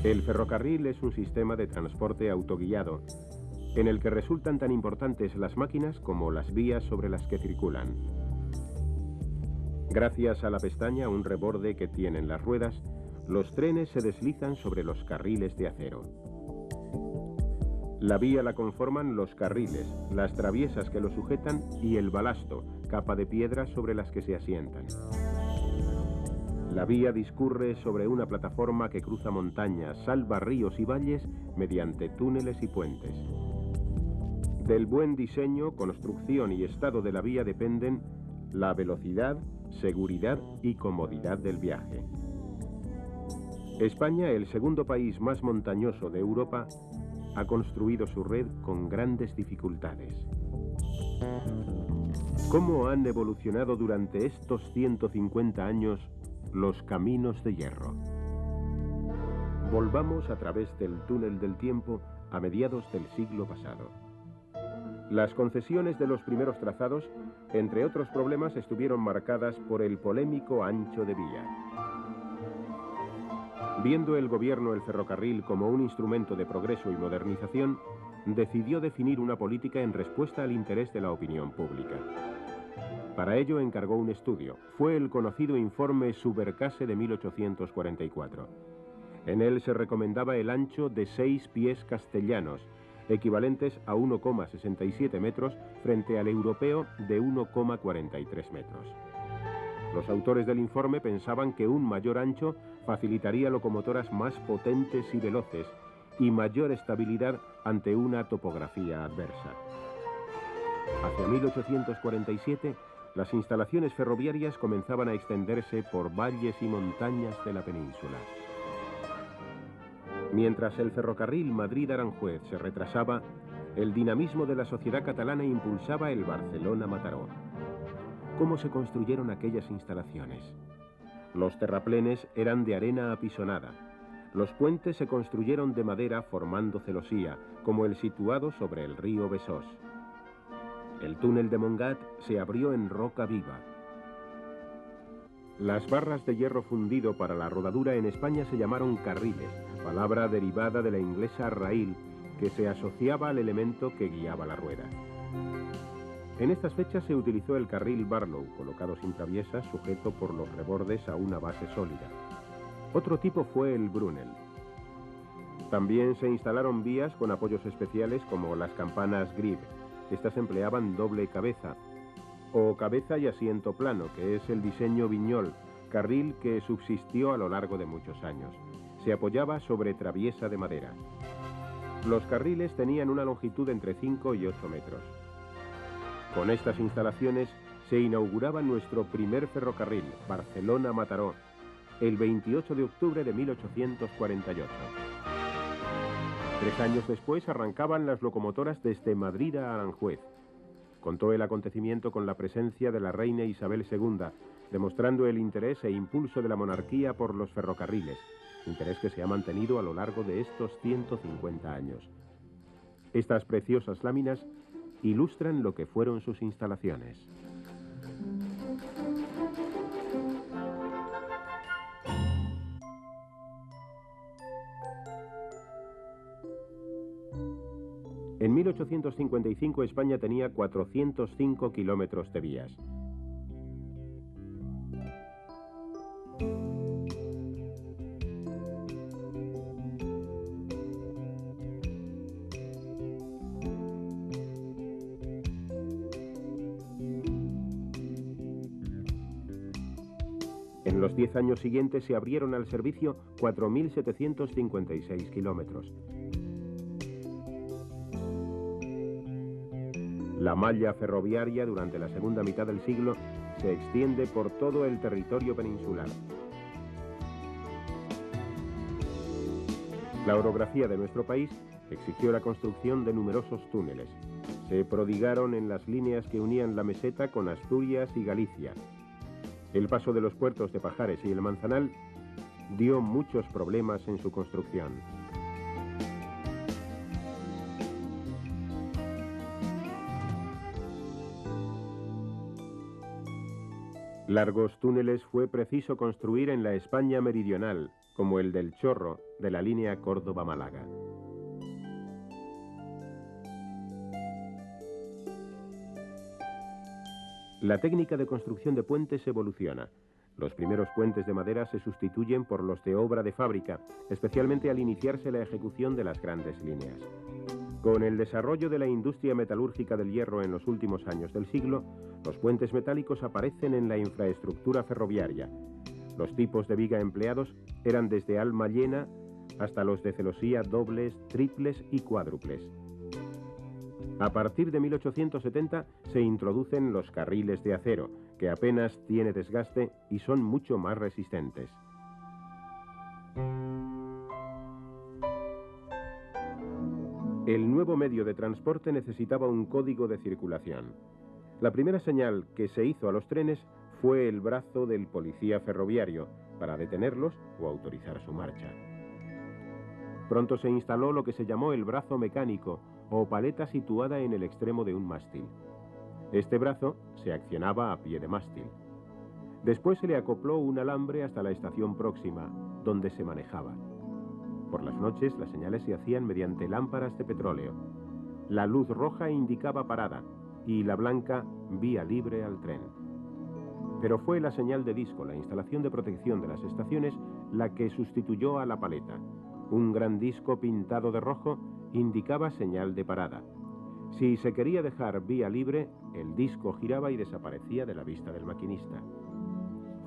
El ferrocarril es un sistema de transporte autoguiado, en el que resultan tan importantes las máquinas como las vías sobre las que circulan. Gracias a la pestaña, un reborde que tienen las ruedas, los trenes se deslizan sobre los carriles de acero. La vía la conforman los carriles, las traviesas que lo sujetan y el balasto, capa de piedra sobre las que se asientan. La vía discurre sobre una plataforma que cruza montañas, salva ríos y valles mediante túneles y puentes. Del buen diseño, construcción y estado de la vía dependen la velocidad, seguridad y comodidad del viaje. España, el segundo país más montañoso de Europa, ha construido su red con grandes dificultades. ¿Cómo han evolucionado durante estos 150 años los caminos de hierro? Volvamos a través del túnel del tiempo a mediados del siglo pasado. Las concesiones de los primeros trazados, entre otros problemas, estuvieron marcadas por el polémico ancho de vía. Viendo el gobierno el ferrocarril como un instrumento de progreso y modernización, decidió definir una política en respuesta al interés de la opinión pública. Para ello encargó un estudio. Fue el conocido informe Subercase de 1844. En él se recomendaba el ancho de 6 pies castellanos, equivalentes a 1,67 metros frente al europeo de 1,43 metros. Los autores del informe pensaban que un mayor ancho facilitaría locomotoras más potentes y veloces y mayor estabilidad ante una topografía adversa. Hacia 1847, las instalaciones ferroviarias comenzaban a extenderse por valles y montañas de la península. Mientras el ferrocarril Madrid-Aranjuez se retrasaba, el dinamismo de la sociedad catalana impulsaba el Barcelona-Mataró. ¿Cómo se construyeron aquellas instalaciones? Los terraplenes eran de arena apisonada. Los puentes se construyeron de madera formando celosía, como el situado sobre el río Besós. El túnel de Montgat se abrió en roca viva. Las barras de hierro fundido para la rodadura en España se llamaron carriles, palabra derivada de la inglesa rail, que se asociaba al elemento que guiaba la rueda. En estas fechas se utilizó el carril Barlow, colocado sin traviesas, sujeto por los rebordes a una base sólida. Otro tipo fue el Brunel. También se instalaron vías con apoyos especiales como las campanas Grieve. Estas empleaban doble cabeza, o cabeza y asiento plano, que es el diseño Viñol, carril que subsistió a lo largo de muchos años. Se apoyaba sobre traviesa de madera. Los carriles tenían una longitud entre 5 y 8 metros. Con estas instalaciones se inauguraba nuestro primer ferrocarril, Barcelona-Mataró, el 28 de octubre de 1848. 3 años después arrancaban las locomotoras desde Madrid a Aranjuez. Contó el acontecimiento con la presencia de la reina Isabel II, demostrando el interés e impulso de la monarquía por los ferrocarriles, interés que se ha mantenido a lo largo de estos 150 años. Estas preciosas láminas ilustran lo que fueron sus instalaciones. En 1855 España tenía 405 kilómetros de vías. En los 10 años siguientes se abrieron al servicio 4.756 kilómetros. La malla ferroviaria durante la segunda mitad del siglo se extiende por todo el territorio peninsular. La orografía de nuestro país exigió la construcción de numerosos túneles. Se prodigaron en las líneas que unían la meseta con Asturias y Galicia. El paso de los puertos de Pajares y el Manzanal dio muchos problemas en su construcción. Largos túneles fue preciso construir en la España meridional, como el del Chorro de la línea Córdoba-Málaga. La técnica de construcción de puentes evoluciona. Los primeros puentes de madera se sustituyen por los de obra de fábrica, especialmente al iniciarse la ejecución de las grandes líneas. Con el desarrollo de la industria metalúrgica del hierro en los últimos años del siglo, los puentes metálicos aparecen en la infraestructura ferroviaria. Los tipos de viga empleados eran desde alma llena hasta los de celosía dobles, triples y cuádruples. A partir de 1870 se introducen los carriles de acero, que apenas tiene desgaste y son mucho más resistentes. El nuevo medio de transporte necesitaba un código de circulación. La primera señal que se hizo a los trenes fue el brazo del policía ferroviario para detenerlos o autorizar su marcha. Pronto se instaló lo que se llamó el brazo mecánico, o paleta situada en el extremo de un mástil. Este brazo se accionaba a pie de mástil. Después se le acopló un alambre hasta la estación próxima, donde se manejaba. Por las noches las señales se hacían mediante lámparas de petróleo. La luz roja indicaba parada y la blanca vía libre al tren. Pero fue la señal de disco, la instalación de protección de las estaciones, la que sustituyó a la paleta. Un gran disco pintado de rojo indicaba señal de parada. Si se quería dejar vía libre, el disco giraba y desaparecía de la vista del maquinista.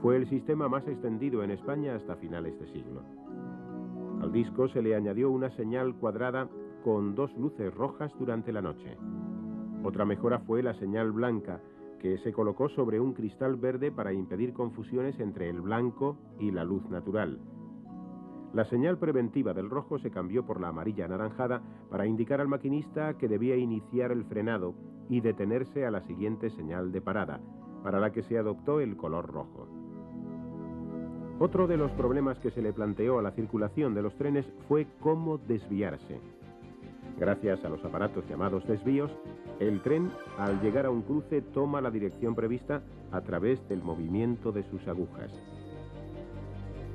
Fue el sistema más extendido en España hasta finales de siglo. Al disco se le añadió una señal cuadrada con dos luces rojas durante la noche. Otra mejora fue la señal blanca, que se colocó sobre un cristal verde para impedir confusiones entre el blanco y la luz natural. La señal preventiva del rojo se cambió por la amarilla anaranjada para indicar al maquinista que debía iniciar el frenado y detenerse a la siguiente señal de parada, para la que se adoptó el color rojo. Otro de los problemas que se le planteó a la circulación de los trenes fue cómo desviarse. Gracias a los aparatos llamados desvíos, el tren, al llegar a un cruce, toma la dirección prevista a través del movimiento de sus agujas.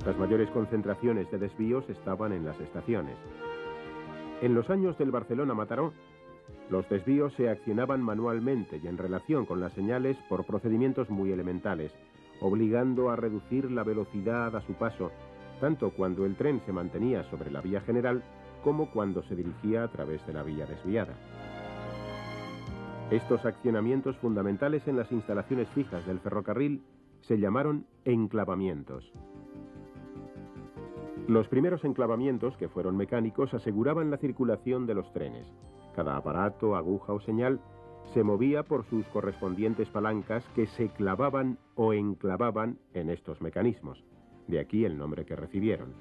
Las mayores concentraciones de desvíos estaban en las estaciones. En los años del Barcelona-Mataró, los desvíos se accionaban manualmente y en relación con las señales por procedimientos muy elementales, obligando a reducir la velocidad a su paso, tanto cuando el tren se mantenía sobre la vía general como cuando se dirigía a través de la vía desviada. Estos accionamientos fundamentales en las instalaciones fijas del ferrocarril se llamaron enclavamientos. Los primeros enclavamientos, que fueron mecánicos, aseguraban la circulación de los trenes. Cada aparato, aguja o señal se movía por sus correspondientes palancas que se clavaban o enclavaban en estos mecanismos. De aquí el nombre que recibieron.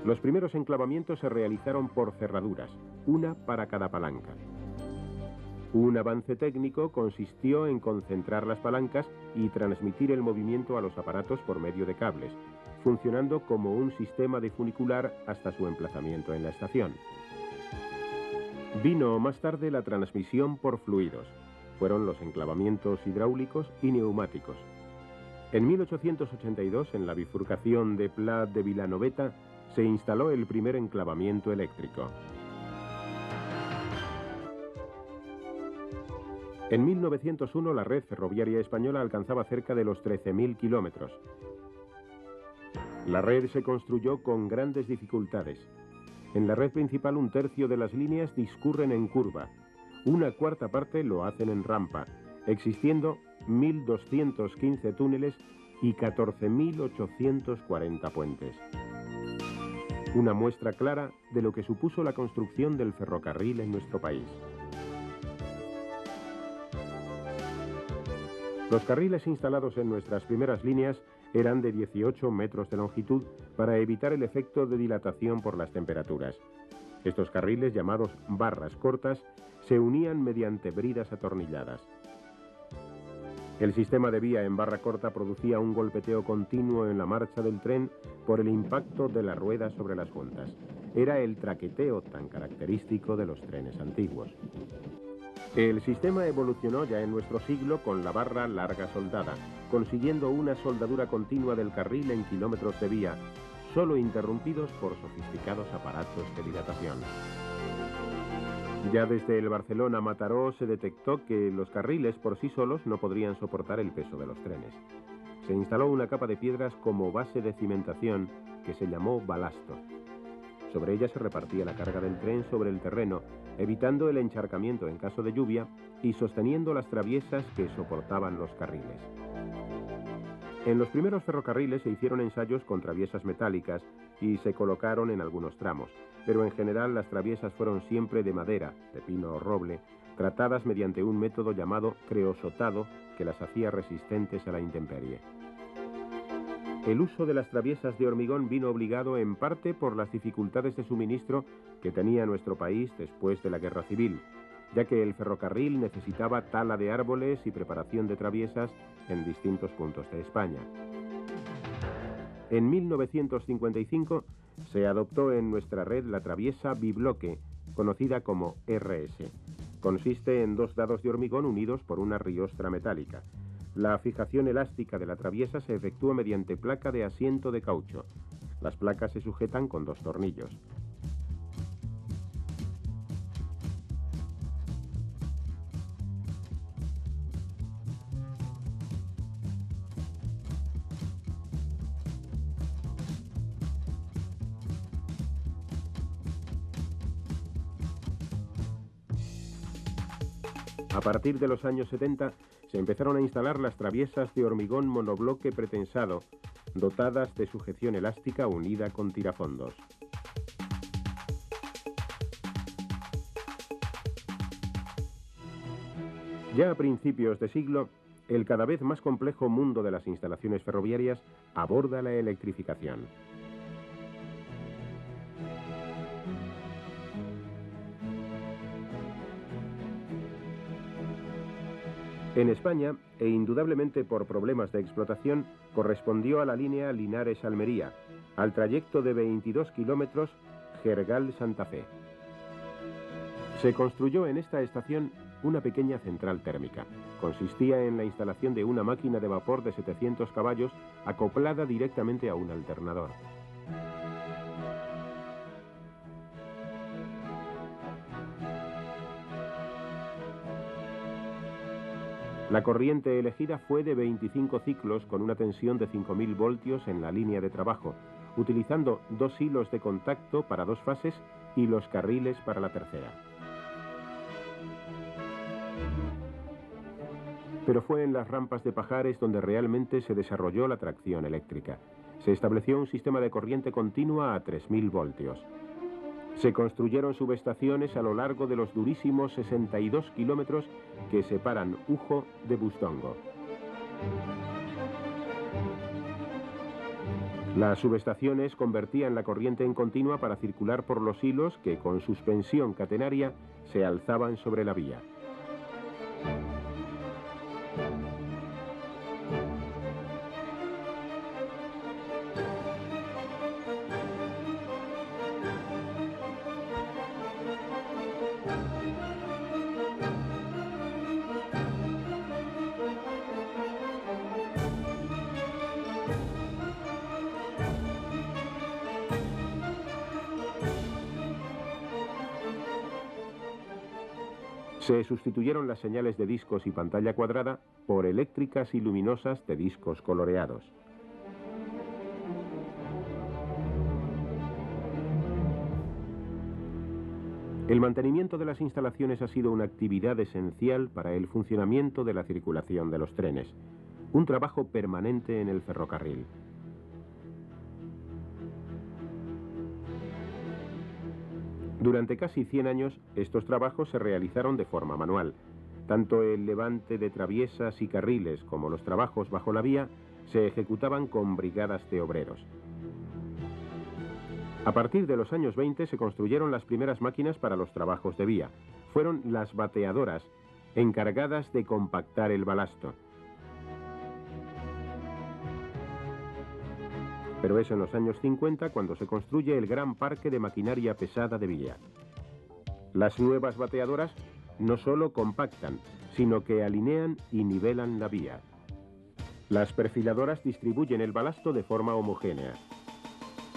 Los primeros enclavamientos se realizaron por cerraduras, una para cada palanca. Un avance técnico consistió en concentrar las palancas y transmitir el movimiento a los aparatos por medio de cables, funcionando como un sistema de funicular hasta su emplazamiento en la estación. Vino más tarde la transmisión por fluidos. Fueron los enclavamientos hidráulicos y neumáticos. En 1882, en la bifurcación de Pla de Vilanoveta, se instaló el primer enclavamiento eléctrico. En 1901 la red ferroviaria española alcanzaba cerca de los 13.000 kilómetros. La red se construyó con grandes dificultades. En la red principal un tercio de las líneas discurren en curva, una cuarta parte lo hacen en rampa, existiendo 1.215 túneles y 14.840 puentes. Una muestra clara de lo que supuso la construcción del ferrocarril en nuestro país. Los carriles instalados en nuestras primeras líneas eran de 18 metros de longitud para evitar el efecto de dilatación por las temperaturas. Estos carriles, llamados barras cortas, se unían mediante bridas atornilladas. El sistema de vía en barra corta producía un golpeteo continuo en la marcha del tren por el impacto de la rueda sobre las juntas. Era el traqueteo tan característico de los trenes antiguos. El sistema evolucionó ya en nuestro siglo con la barra larga soldada, consiguiendo una soldadura continua del carril en kilómetros de vía, solo interrumpidos por sofisticados aparatos de dilatación. Ya desde el Barcelona-Mataró se detectó que los carriles por sí solos no podrían soportar el peso de los trenes. Se instaló una capa de piedras como base de cimentación que se llamó balasto. Sobre ella se repartía la carga del tren sobre el terreno, evitando el encharcamiento en caso de lluvia y sosteniendo las traviesas que soportaban los carriles. En los primeros ferrocarriles se hicieron ensayos con traviesas metálicas y se colocaron en algunos tramos, pero en general las traviesas fueron siempre de madera, de pino o roble, tratadas mediante un método llamado creosotado que las hacía resistentes a la intemperie. El uso de las traviesas de hormigón vino obligado en parte por las dificultades de suministro que tenía nuestro país después de la Guerra Civil, ya que el ferrocarril necesitaba tala de árboles y preparación de traviesas en distintos puntos de España. En 1955 se adoptó en nuestra red la traviesa bibloque, conocida como RS. Consiste en dos dados de hormigón unidos por una riostra metálica. La fijación elástica de la traviesa se efectúa mediante placa de asiento de caucho. Las placas se sujetan con dos tornillos. A partir de los años 70 se empezaron a instalar las traviesas de hormigón monobloque pretensado, dotadas de sujeción elástica unida con tirafondos. Ya a principios de siglo, el cada vez más complejo mundo de las instalaciones ferroviarias aborda la electrificación. En España, e indudablemente por problemas de explotación, correspondió a la línea Linares-Almería, al trayecto de 22 kilómetros Jergal-Santa Fe. Se construyó en esta estación una pequeña central térmica. Consistía en la instalación de una máquina de vapor de 700 caballos acoplada directamente a un alternador. La corriente elegida fue de 25 ciclos con una tensión de 5000 voltios en la línea de trabajo, utilizando dos hilos de contacto para dos fases y los carriles para la tercera. Pero fue en las rampas de Pajares donde realmente se desarrolló la tracción eléctrica. Se estableció un sistema de corriente continua a 3000 voltios. Se construyeron subestaciones a lo largo de los durísimos 62 kilómetros que separan Ujo de Bustongo. Las subestaciones convertían la corriente en continua para circular por los hilos que, con suspensión catenaria, se alzaban sobre la vía. Se sustituyeron las señales de discos y pantalla cuadrada por eléctricas y luminosas de discos coloreados. El mantenimiento de las instalaciones ha sido una actividad esencial para el funcionamiento de la circulación de los trenes, un trabajo permanente en el ferrocarril. Durante casi 100 años, estos trabajos se realizaron de forma manual. Tanto el levante de traviesas y carriles como los trabajos bajo la vía se ejecutaban con brigadas de obreros. A partir de los años 20 se construyeron las primeras máquinas para los trabajos de vía. Fueron las bateadoras, encargadas de compactar el balasto. Pero es en los años 50 cuando se construye el gran parque de maquinaria pesada de vía. Las nuevas bateadoras no solo compactan, sino que alinean y nivelan la vía. Las perfiladoras distribuyen el balasto de forma homogénea.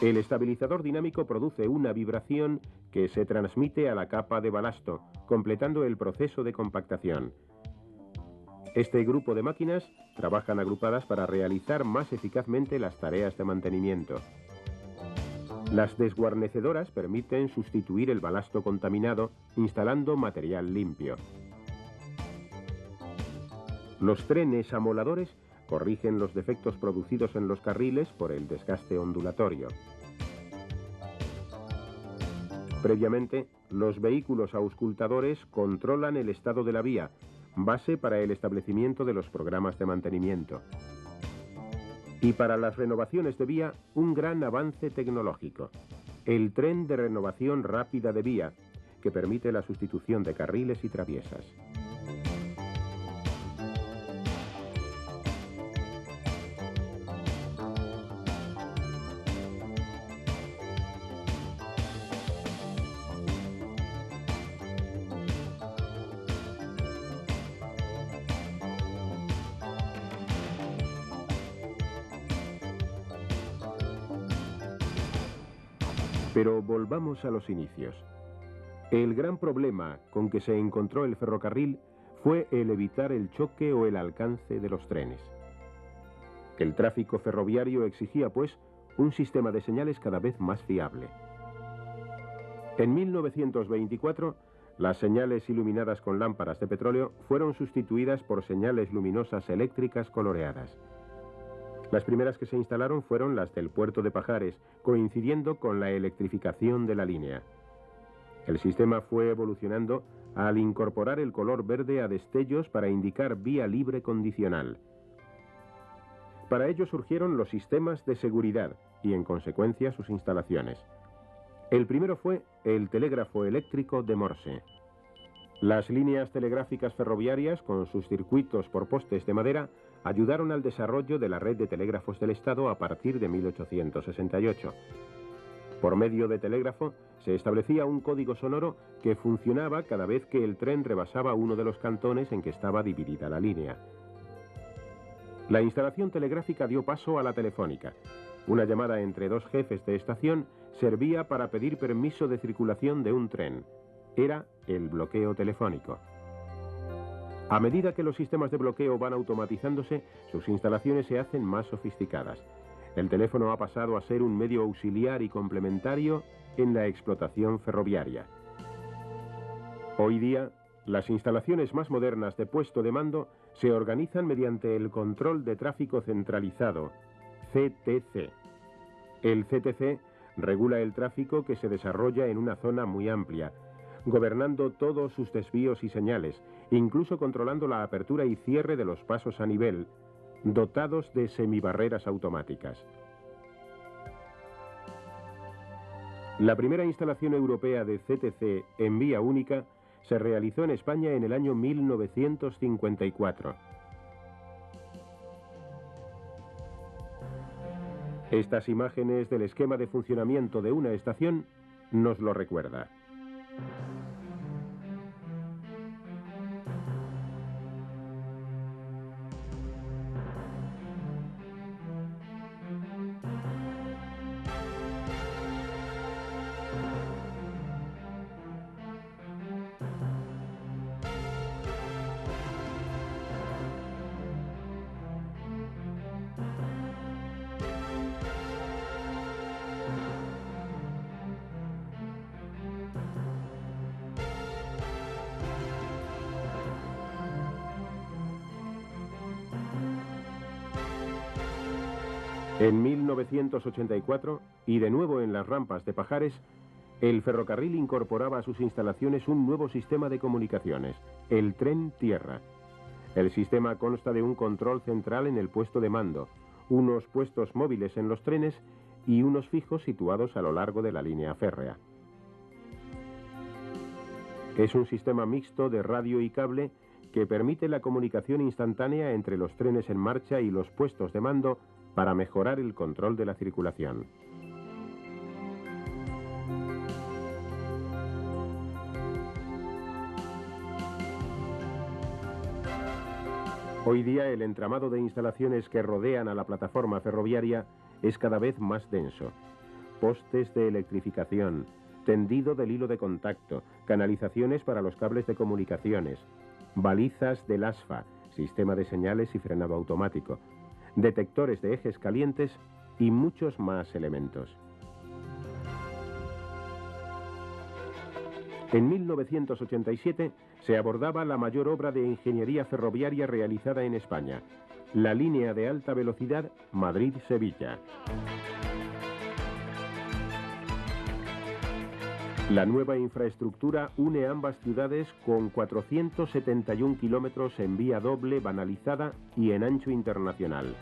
El estabilizador dinámico produce una vibración que se transmite a la capa de balasto, completando el proceso de compactación. Este grupo de máquinas trabajan agrupadas para realizar más eficazmente las tareas de mantenimiento. Las desguarnecedoras permiten sustituir el balasto contaminado instalando material limpio. Los trenes amoladores corrigen los defectos producidos en los carriles por el desgaste ondulatorio. Previamente, los vehículos auscultadores controlan el estado de la vía, base para el establecimiento de los programas de mantenimiento. Y para las renovaciones de vía, un gran avance tecnológico: el tren de renovación rápida de vía, que permite la sustitución de carriles y traviesas. Pero volvamos a los inicios. El gran problema con que se encontró el ferrocarril fue el evitar el choque o el alcance de los trenes. El tráfico ferroviario exigía, pues, un sistema de señales cada vez más fiable. En 1924, las señales iluminadas con lámparas de petróleo fueron sustituidas por señales luminosas eléctricas coloreadas. Las primeras que se instalaron fueron las del puerto de Pajares, coincidiendo con la electrificación de la línea. El sistema fue evolucionando al incorporar el color verde a destellos para indicar vía libre condicional. Para ello surgieron los sistemas de seguridad y, en consecuencia, sus instalaciones. El primero fue el telégrafo eléctrico de Morse. Las líneas telegráficas ferroviarias, con sus circuitos por postes de madera, ayudaron al desarrollo de la red de telégrafos del Estado a partir de 1868. Por medio de telégrafo se establecía un código sonoro que funcionaba cada vez que el tren rebasaba uno de los cantones en que estaba dividida la línea. La instalación telegráfica dio paso a la telefónica. Una llamada entre dos jefes de estación servía para pedir permiso de circulación de un tren. Era el bloqueo telefónico. A medida que los sistemas de bloqueo van automatizándose, sus instalaciones se hacen más sofisticadas. El teléfono ha pasado a ser un medio auxiliar y complementario en la explotación ferroviaria. Hoy día, las instalaciones más modernas de puesto de mando se organizan mediante el control de tráfico centralizado, CTC. El CTC regula el tráfico que se desarrolla en una zona muy amplia, gobernando todos sus desvíos y señales, incluso controlando la apertura y cierre de los pasos a nivel, dotados de semibarreras automáticas. La primera instalación europea de CTC en vía única se realizó en España en el año 1954. Estas imágenes del esquema de funcionamiento de una estación nos lo recuerda. En 1984, y de nuevo en las rampas de Pajares, el ferrocarril incorporaba a sus instalaciones un nuevo sistema de comunicaciones, el tren tierra. El sistema consta de un control central en el puesto de mando, unos puestos móviles en los trenes y unos fijos situados a lo largo de la línea férrea. Es un sistema mixto de radio y cable que permite la comunicación instantánea entre los trenes en marcha y los puestos de mando para mejorar el control de la circulación. Hoy día el entramado de instalaciones que rodean a la plataforma ferroviaria es cada vez más denso. postes de electrificación, tendido del hilo de contacto, canalizaciones para los cables de comunicaciones, balizas del ASFA, sistema de señales y frenado automático, detectores de ejes calientes y muchos más elementos. En 1987 se abordaba la mayor obra de ingeniería ferroviaria realizada en España, la línea de alta velocidad Madrid-Sevilla. La nueva infraestructura une ambas ciudades con 471 kilómetros en vía doble banalizada y en ancho internacional.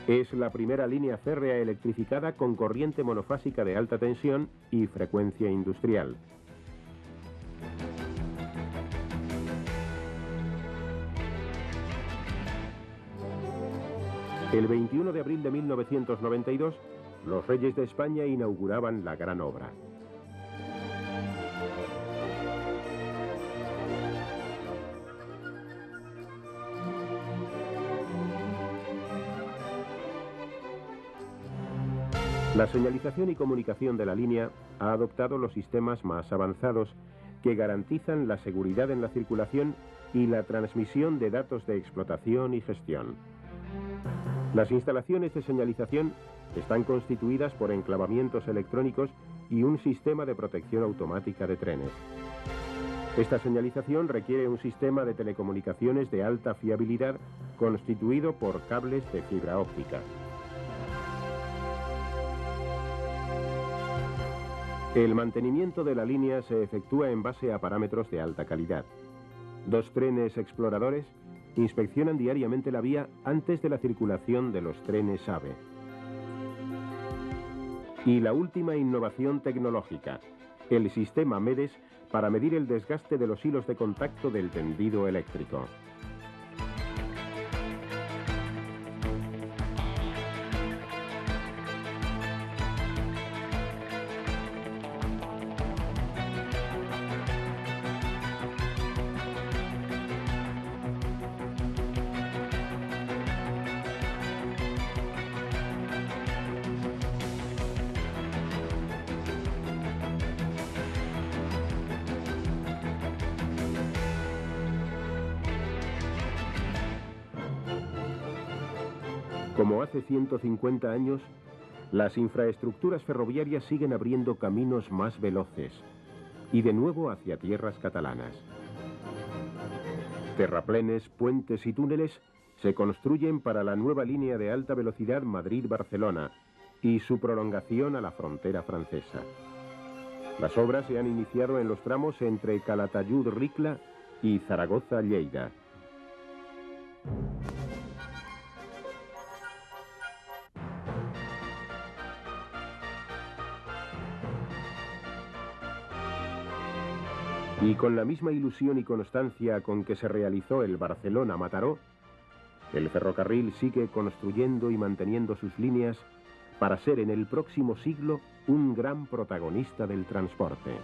Es la primera línea férrea electrificada con corriente monofásica de alta tensión y frecuencia industrial. El 21 de abril de 1992, los reyes de España inauguraban la gran obra. La señalización y comunicación de la línea ha adoptado los sistemas más avanzados que garantizan la seguridad en la circulación y la transmisión de datos de explotación y gestión. Las instalaciones de señalización están constituidas por enclavamientos electrónicos y un sistema de protección automática de trenes. Esta señalización requiere un sistema de telecomunicaciones de alta fiabilidad constituido por cables de fibra óptica. El mantenimiento de la línea se efectúa en base a parámetros de alta calidad. 2 trenes exploradores inspeccionan diariamente la vía antes de la circulación de los trenes AVE. Y la última innovación tecnológica, el sistema MEDES para medir el desgaste de los hilos de contacto del tendido eléctrico. Como hace 150 años, las infraestructuras ferroviarias siguen abriendo caminos más veloces y de nuevo hacia tierras catalanas. Terraplenes, puentes y túneles se construyen para la nueva línea de alta velocidad Madrid-Barcelona y su prolongación a la frontera francesa. Las obras se han iniciado en los tramos entre Calatayud-Ricla y Zaragoza-Lleida. Y con la misma ilusión y constancia con que se realizó el Barcelona-Mataró, el ferrocarril sigue construyendo y manteniendo sus líneas para ser en el próximo siglo un gran protagonista del transporte.